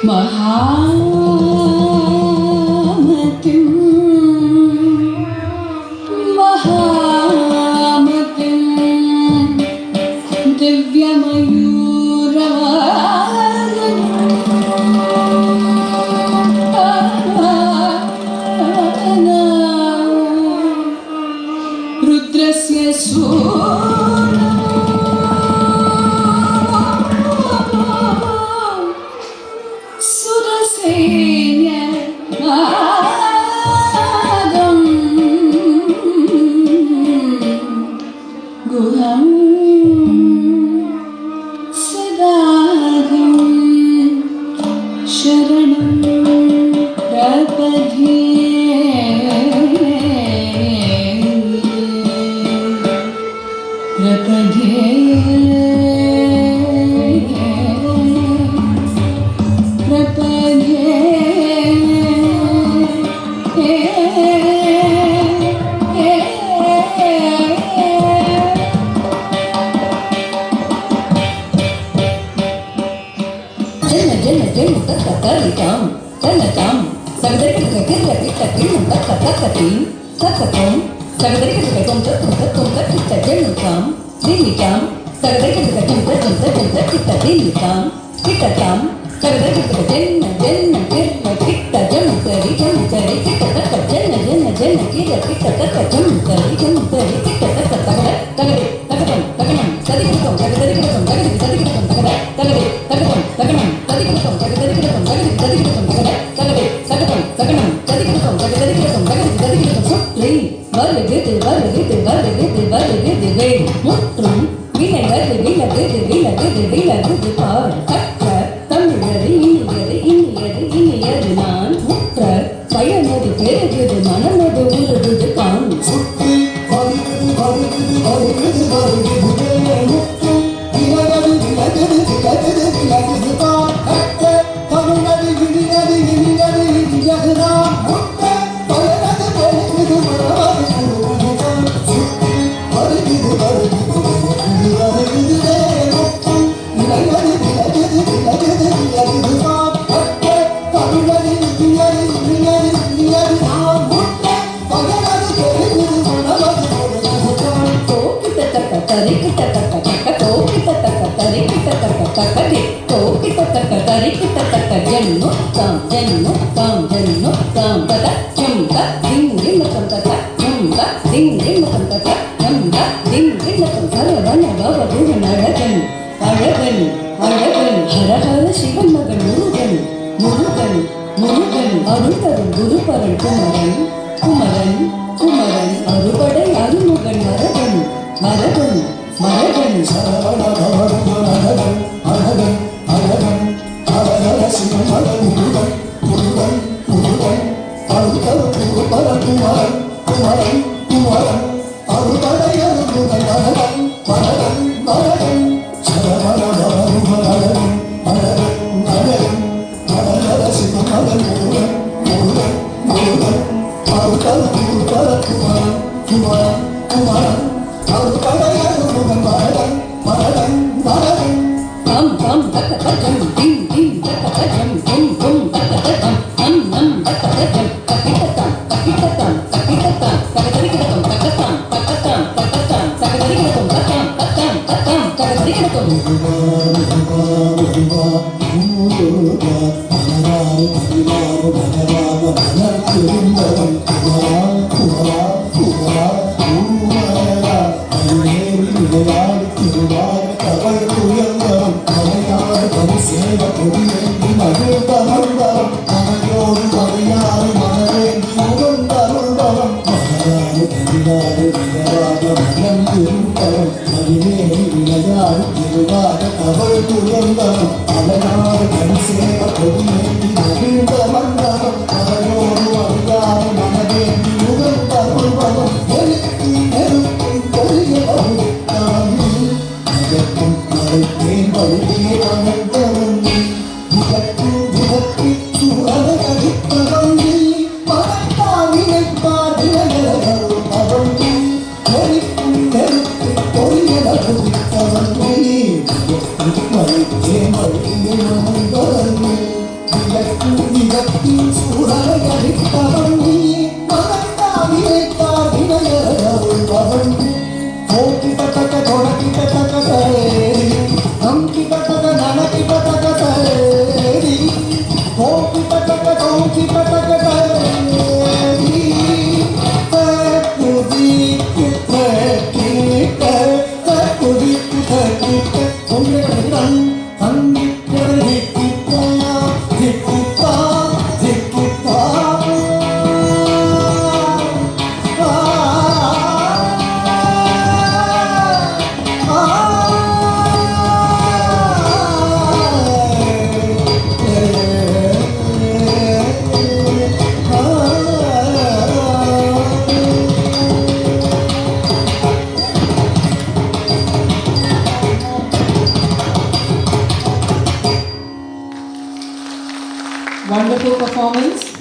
महामतिं महामतिं दिव्यमयूरवाहनं रुद्रस्य गुहं सदाहं शरणं प्रपद्ये प्रपद्ये प्रपद्ये Talitam, talitam, sagdari kita takatim, takatom, sagdari kita tom kita jenutam, dinitam, sagdari kita kita dinitam, kita tam, sagdari kita kita jenutari kita taka kita taka jenutari kita taka tagadi takatam tadi kita sagdari kita tagadi takatam tadi kita முற்றும் விலகது பார் கற்ற தமிழது இனியது நான் முற்ற பயனது பெருகுது மனமது உருகுது காண் சுற்றி ஹரஹர சிவன் மகன் முருகன் அருள்தரும் குருபரன் குமரன் அறுபடை அருமுகன் மரகன் சிவன் மகன் முருகன் அருள்தரும் குருபரன் குமரன் அறுபடை அருமுகன் மரகன் பொங்கடம் தங்கிக்கிறது ஜிக்கித்தா ஜிக்கித்தா ஜிக்கித்தா Wonderful performance.